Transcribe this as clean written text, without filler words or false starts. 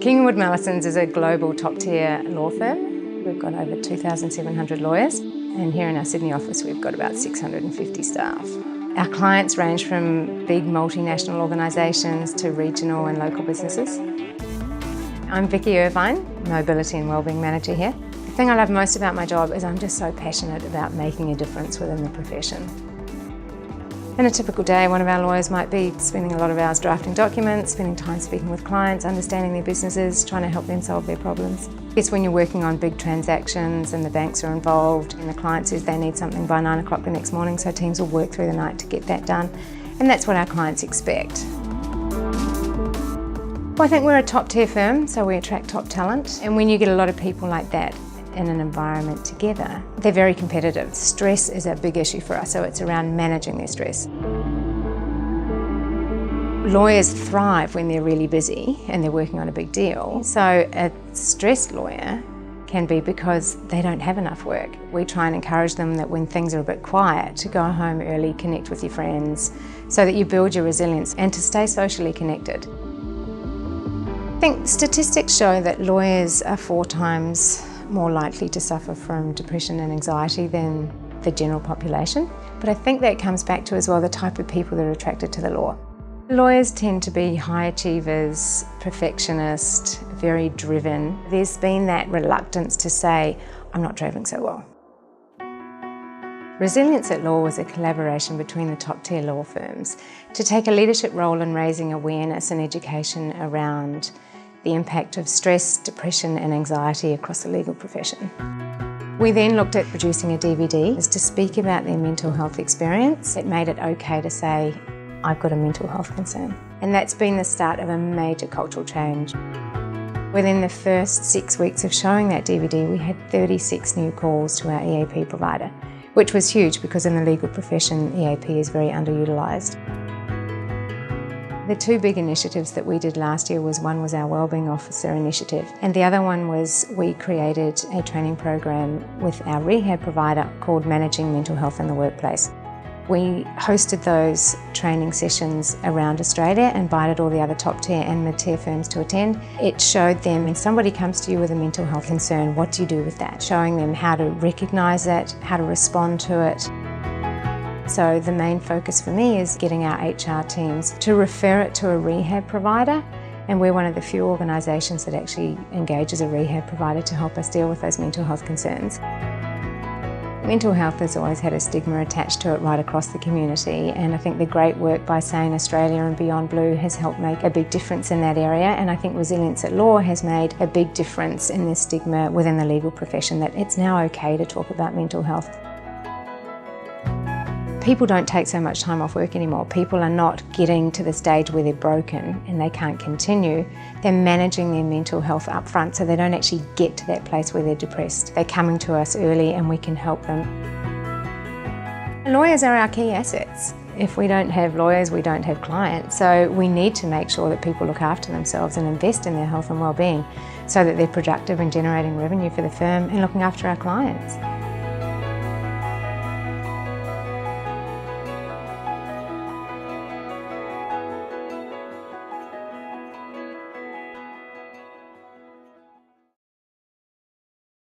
Wood Mallesons is a global top-tier law firm. We've got over 2,700 lawyers, and here in our Sydney office we've got about 650 staff. Our clients range from big multinational organisations to regional and local businesses. I'm Vicky Irvine, Mobility and Wellbeing Manager here. The thing I love most about my job is I'm just so passionate about making a difference within the profession. In a typical day, one of our lawyers might be spending a lot of hours drafting documents, spending time speaking with clients, understanding their businesses, trying to help them solve their problems. It's when you're working on big transactions and the banks are involved and the client says they need something by 9 o'clock the next morning, so teams will work through the night to get that done. And that's what our clients expect. Well, I think we're a top-tier firm, so we attract top talent. And when you get a lot of people like that in an environment together, they're very competitive. Stress is a big issue for us, so it's around managing their stress. Lawyers thrive when they're really busy and they're working on a big deal. So a stressed lawyer can be because they don't have enough work. We try and encourage them that when things are a bit quiet, to go home early, connect with your friends, so that you build your resilience and to stay socially connected. I think statistics show that lawyers are 4 times more likely to suffer from depression and anxiety than the general population. But I think that comes back to as well the type of people that are attracted to the law. Lawyers tend to be high achievers, perfectionist, very driven. There's been that reluctance to say, I'm not travelling so well. Resilience at Law was a collaboration between the top-tier law firms to take a leadership role in raising awareness and education around the impact of stress, depression and anxiety across the legal profession. We then looked at producing a DVD to speak about their mental health experience. It made it okay to say, I've got a mental health concern. And that's been the start of a major cultural change. Within the first 6 weeks of showing that DVD, we had 36 new calls to our EAP provider, which was huge because in the legal profession, EAP is very underutilised. The 2 big initiatives that we did last year one was our Wellbeing Officer initiative, and the other one was we created a training program with our rehab provider called Managing Mental Health in the Workplace. We hosted those training sessions around Australia, invited all the other top tier and mid-tier firms to attend. It showed them when somebody comes to you with a mental health concern, what do you do with that? Showing them how to recognise it, how to respond to it. So the main focus for me is getting our HR teams to refer it to a rehab provider, and we're one of the few organisations that actually engages a rehab provider to help us deal with those mental health concerns. Mental health has always had a stigma attached to it right across the community, and I think the great work by Sane Australia and Beyond Blue has helped make a big difference in that area, and I think Resilience at Law has made a big difference in this stigma within the legal profession that it's now okay to talk about mental health. People don't take so much time off work anymore. People are not getting to the stage where they're broken and they can't continue. They're managing their mental health up front, so they don't actually get to that place where they're depressed. They're coming to us early and we can help them. Lawyers are our key assets. If we don't have lawyers, we don't have clients. So we need to make sure that people look after themselves and invest in their health and well-being so that they're productive and generating revenue for the firm and looking after our clients.